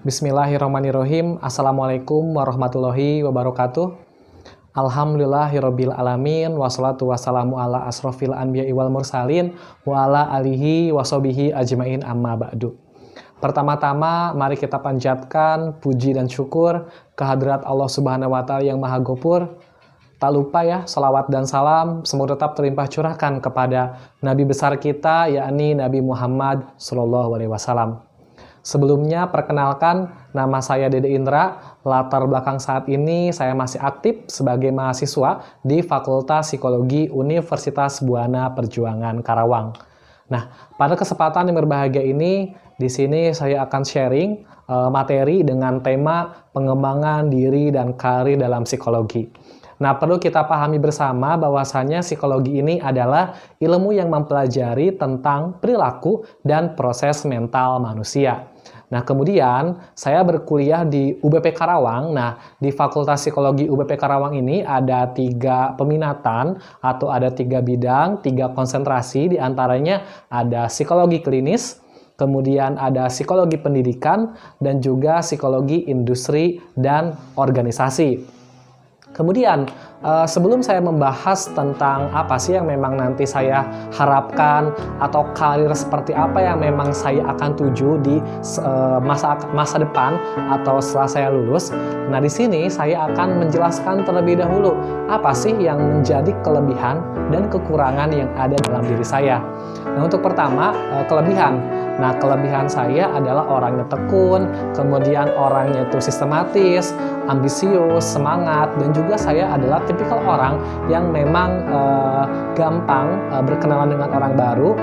Bismillahirrahmanirrahim. Assalamualaikum warahmatullahi wabarakatuh. Alhamdulillahirabbil alamin wassalatu wassalamu ala asrofil anbiya'i wal mursalin wa ala alihi washabihi ajmain amma ba'du. Pertama-tama mari kita panjatkan puji dan syukur kehadirat Allah Subhanahu wa taala yang Maha Ghafur. Tak lupa ya, salawat dan salam semoga tetap terlimpah curahkan kepada Nabi besar kita, yakni Nabi Muhammad SAW. Sebelumnya, perkenalkan, nama saya Dede Indra. Latar belakang saat ini, saya masih aktif sebagai mahasiswa di Fakultas Psikologi Universitas Buana Perjuangan Karawang. Nah, pada kesempatan yang berbahagia ini, di sini saya akan sharing materi dengan tema pengembangan diri dan karir dalam psikologi. Nah, perlu kita pahami bersama bahwasanya psikologi ini adalah ilmu yang mempelajari tentang perilaku dan proses mental manusia. Nah, kemudian saya berkuliah di UBP Karawang. Nah, di Fakultas Psikologi UBP Karawang ini ada 3 peminatan atau ada 3 bidang, 3 konsentrasi, diantaranya ada psikologi klinis, kemudian ada psikologi pendidikan, dan juga psikologi industri dan organisasi. Kemudian, sebelum saya membahas tentang apa sih yang memang nanti saya harapkan atau karir seperti apa yang memang saya akan tuju di masa depan atau setelah saya lulus. Nah, di sini saya akan menjelaskan terlebih dahulu apa sih yang menjadi kelebihan dan kekurangan yang ada dalam diri saya. Nah, untuk pertama, kelebihan. Nah, kelebihan saya adalah orangnya tekun, kemudian orangnya itu sistematis, ambisius, semangat, dan juga saya adalah tipikal orang yang memang gampang berkenalan dengan orang baru,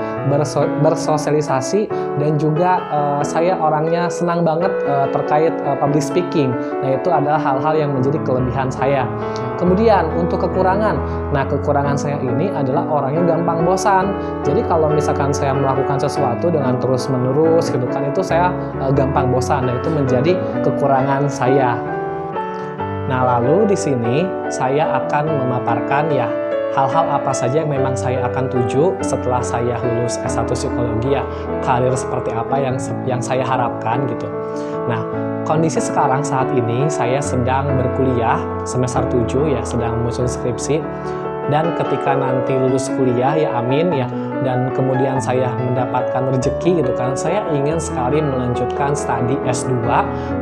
bersosialisasi, dan juga saya orangnya senang banget terkait public speaking. Nah, itu adalah hal-hal yang menjadi kelebihan saya. Kemudian untuk kekurangan, nah kekurangan saya ini adalah orangnya gampang bosan. Jadi kalau misalkan saya melakukan sesuatu dengan terus-menerus gitu kan, itu saya gampang bosan. Nah, itu menjadi kekurangan saya. Nah, lalu di sini saya akan memaparkan ya hal-hal apa saja yang memang saya akan tuju setelah saya lulus S1 Psikologi ya, karir seperti apa yang saya harapkan gitu. Nah, kondisi sekarang saat ini saya sedang berkuliah semester 7 ya, sedang menyusun skripsi. Dan ketika nanti lulus kuliah ya amin ya, dan kemudian saya mendapatkan rezeki gitu kan, saya ingin sekali melanjutkan studi S2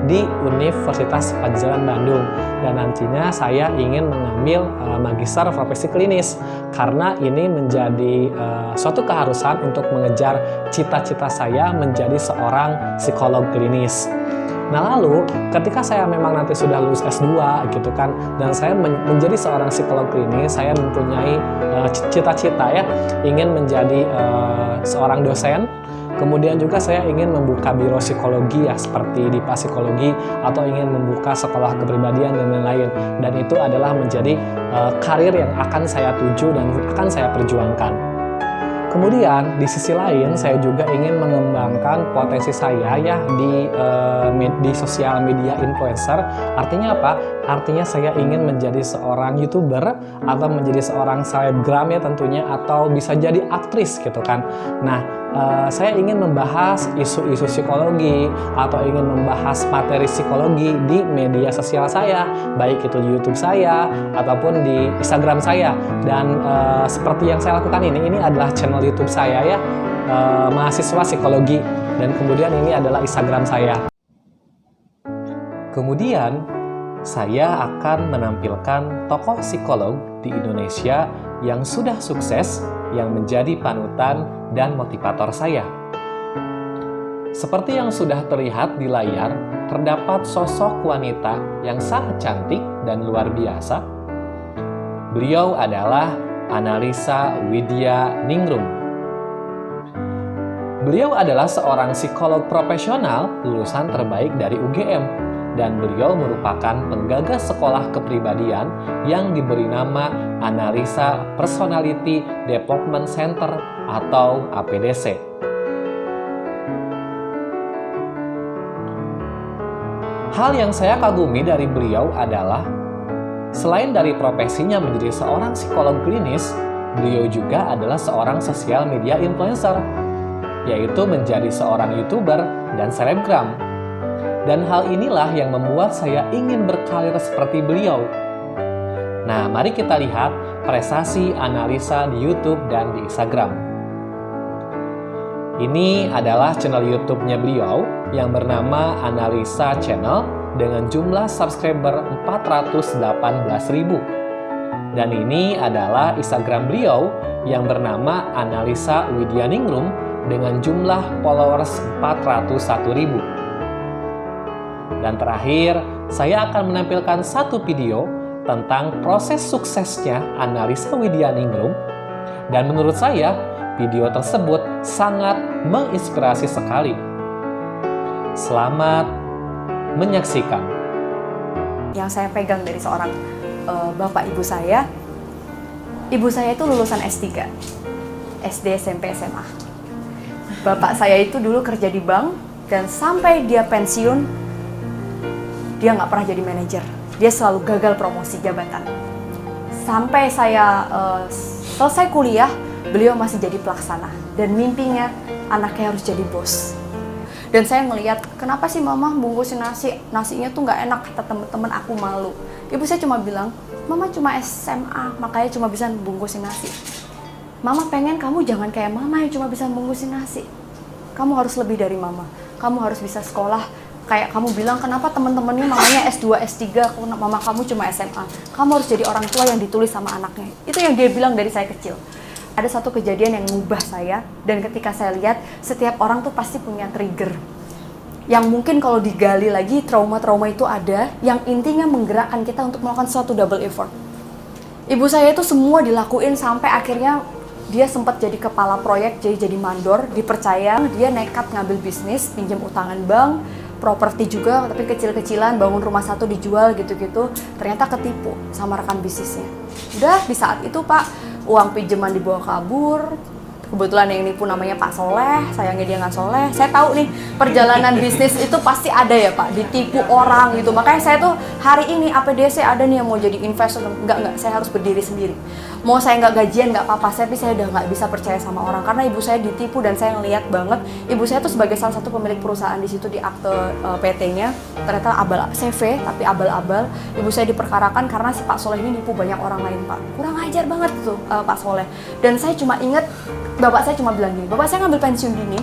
di Universitas Padjadjaran Bandung, dan nantinya saya ingin mengambil magister profesi klinis karena ini menjadi suatu keharusan untuk mengejar cita-cita saya menjadi seorang psikolog klinis. Nah, lalu ketika saya memang nanti sudah lulus S2 gitu kan, dan saya menjadi seorang psikolog klinis, saya mempunyai cita-cita ya, ingin menjadi seorang dosen. Kemudian juga saya ingin membuka biro psikologi ya, seperti di Psikologi, atau ingin membuka sekolah kepribadian dan lain-lain. Dan itu adalah menjadi karir yang akan saya tuju dan akan saya perjuangkan. Kemudian di sisi lain saya juga ingin mengembangkan potensi saya ya di sosial media influencer. Artinya apa? Artinya saya ingin menjadi seorang YouTuber atau menjadi seorang selebgram ya tentunya, atau bisa jadi aktris gitu kan. Nah, saya ingin membahas isu-isu psikologi atau ingin membahas materi psikologi di media sosial saya, baik itu di YouTube saya ataupun di Instagram saya. Dan seperti yang saya lakukan ini adalah channel YouTube saya ya, mahasiswa psikologi, dan kemudian ini adalah Instagram saya. Kemudian saya akan menampilkan tokoh psikolog di Indonesia yang sudah sukses, yang menjadi panutan dan motivator saya. Seperti yang sudah terlihat di layar, terdapat sosok wanita yang sangat cantik dan luar biasa. Beliau adalah Annalisa Widya Ningrum. Beliau adalah seorang psikolog profesional lulusan terbaik dari UGM, dan beliau merupakan penggagas sekolah kepribadian yang diberi nama Annalisa Personality Development Center atau APDC. Hal yang saya kagumi dari beliau adalah selain dari profesinya menjadi seorang psikolog klinis, beliau juga adalah seorang sosial media influencer, yaitu menjadi seorang YouTuber dan selebgram. Dan hal inilah yang membuat saya ingin berkarir seperti beliau. Nah, mari kita lihat prestasi analisa di YouTube dan di Instagram. Ini adalah channel YouTube-nya beliau yang bernama Analisa Channel dengan jumlah subscriber 418.000. Dan ini adalah Instagram beliau yang bernama Analisa Widyaningrum dengan jumlah followers 401.000. Dan terakhir, saya akan menampilkan satu video tentang proses suksesnya Analisa Widyaningrum. Dan menurut saya, video tersebut sangat menginspirasi sekali. Selamat menyaksikan. Yang saya pegang dari seorang bapak ibu saya itu lulusan S3, SD, SMP, SMA. Bapak saya itu dulu kerja di bank, dan sampai dia pensiun, dia nggak pernah jadi manajer. Dia selalu gagal promosi jabatan. Sampai saya selesai kuliah, beliau masih jadi pelaksana. Dan mimpinya anaknya harus jadi bos. Dan saya ngelihat, kenapa sih mama bungkusin nasinya tuh nggak enak, kata teman-teman, aku malu. Ibu saya cuma bilang, mama cuma SMA, makanya cuma bisa bungkusin nasi. Mama pengen kamu jangan kayak mama yang cuma bisa bungkusin nasi. Kamu harus lebih dari mama. Kamu harus bisa sekolah. Kayak kamu bilang, kenapa teman-temannya mamanya S2, S3, mama kamu cuma SMA. Kamu harus jadi orang tua yang ditulis sama anaknya. Itu yang dia bilang dari saya kecil. Ada satu kejadian yang mengubah saya, dan ketika saya lihat, setiap orang tuh pasti punya trigger. Yang mungkin kalau digali lagi, trauma-trauma itu ada, yang intinya menggerakkan kita untuk melakukan suatu double effort. Ibu saya itu semua dilakuin sampai akhirnya dia sempat jadi kepala proyek, jadi mandor, dipercaya, dia nekat ngambil bisnis, pinjam utangan bank, properti juga, tapi kecil-kecilan, bangun rumah satu dijual gitu-gitu, ternyata ketipu sama rekan bisnisnya. Udah di saat itu Pak, uang pinjaman dibawa kabur. Kebetulan yang nipu namanya Pak Soleh, sayangnya dia nggak soleh. Saya tahu nih, perjalanan bisnis itu pasti ada ya Pak, ditipu orang gitu. Makanya saya tuh hari ini APDC ada nih yang mau jadi investor. Enggak, saya harus berdiri sendiri. Mau saya nggak gajian nggak apa-apa, tapi saya udah nggak bisa percaya sama orang. Karena ibu saya ditipu dan saya ngeliat banget, ibu saya tuh sebagai salah satu pemilik perusahaan di situ di akte PT-nya, ternyata abal CV, tapi abal-abal. Ibu saya diperkarakan karena si Pak Soleh ini nipu banyak orang lain Pak. Kurang ajar banget tuh Pak Soleh. Dan saya cuma inget, bapak saya cuma bilang gini, bapak saya ngambil pensiun dini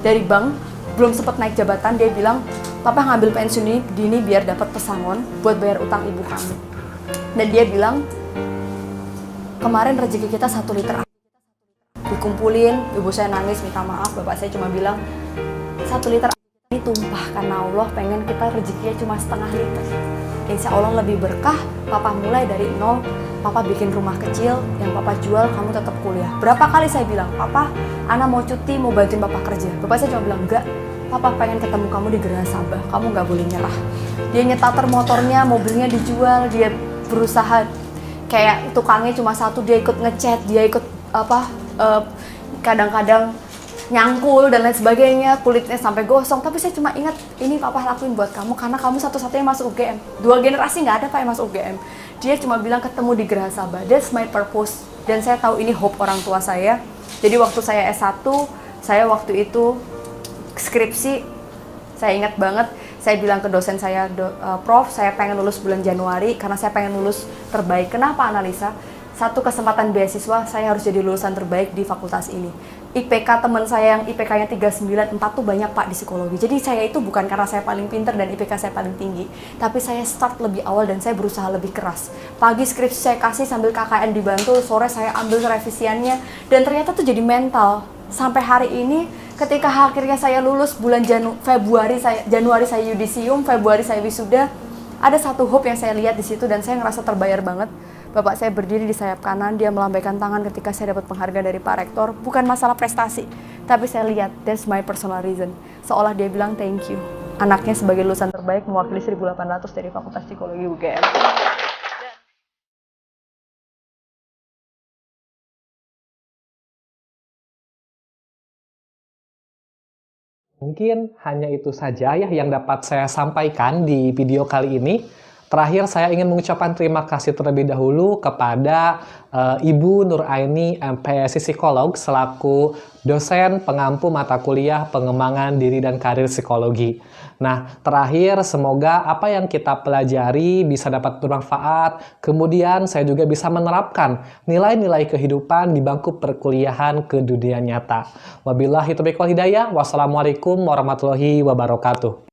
dari bank, belum sempat naik jabatan, dia bilang, papa ngambil pensiun dini biar dapat pesangon buat bayar utang ibu kami. Dan dia bilang, kemarin rezeki kita 1 liter dikumpulin, ibu saya nangis minta maaf, bapak saya cuma bilang, 1 liter ini tumpah karena Allah pengen kita rezekinya cuma setengah liter. Insya Allah lebih berkah, papa mulai dari nol, papa bikin rumah kecil, yang papa jual, kamu tetap kuliah. Berapa kali saya bilang, papa, Ana mau cuti, mau bantuin papa kerja. Bapak saya cuma bilang, enggak, papa pengen ketemu kamu di Geraha Sabah, kamu nggak boleh nyerah. Dia nyetater motornya, mobilnya dijual, dia berusaha, kayak tukangnya cuma satu, dia ikut ngecat, dia ikut kadang-kadang nyangkul dan lain sebagainya, kulitnya sampai gosong. Tapi saya cuma ingat, ini papa lakuin buat kamu karena kamu satu-satunya masuk UGM. 2 generasi nggak ada Pak yang masuk UGM. Dia cuma bilang ketemu di Geraha Sabah, that's my purpose. Dan saya tahu ini hope orang tua saya. Jadi waktu saya S1, saya waktu itu skripsi, saya ingat banget, saya bilang ke dosen saya, Prof, saya pengen lulus bulan Januari karena saya pengen lulus terbaik. Kenapa analisa? Satu kesempatan beasiswa, saya harus jadi lulusan terbaik di fakultas ini. IPK teman saya yang IPK-nya 394 tuh banyak Pak di psikologi. Jadi saya itu bukan karena saya paling pinter dan IPK saya paling tinggi, tapi saya start lebih awal dan saya berusaha lebih keras. Pagi skripsi saya kasih sambil KKN dibantu, sore saya ambil revisiannya, dan ternyata tuh jadi mental. Sampai hari ini, ketika akhirnya saya lulus bulan Januari saya yudisium, Februari saya wisuda, ada satu hope yang saya lihat di situ dan saya ngerasa terbayar banget. Bapak saya berdiri di sayap kanan, dia melambaikan tangan ketika saya dapat penghargaan dari Pak Rektor. Bukan masalah prestasi, tapi saya lihat, that's my personal reason. Seolah dia bilang thank you. Anaknya sebagai lulusan terbaik mewakili 1.800 dari Fakultas Psikologi UGM. Mungkin hanya itu saja ya yang dapat saya sampaikan di video kali ini. Terakhir, saya ingin mengucapkan terima kasih terlebih dahulu kepada Ibu Nuraini, MPSI Psikolog, selaku dosen pengampu mata kuliah pengembangan diri dan karir psikologi. Nah, terakhir semoga apa yang kita pelajari bisa dapat bermanfaat, kemudian saya juga bisa menerapkan nilai-nilai kehidupan di bangku perkuliahan ke dunia nyata. Wabillahi taufiq wal hidayah. Wassalamualaikum warahmatullahi wabarakatuh.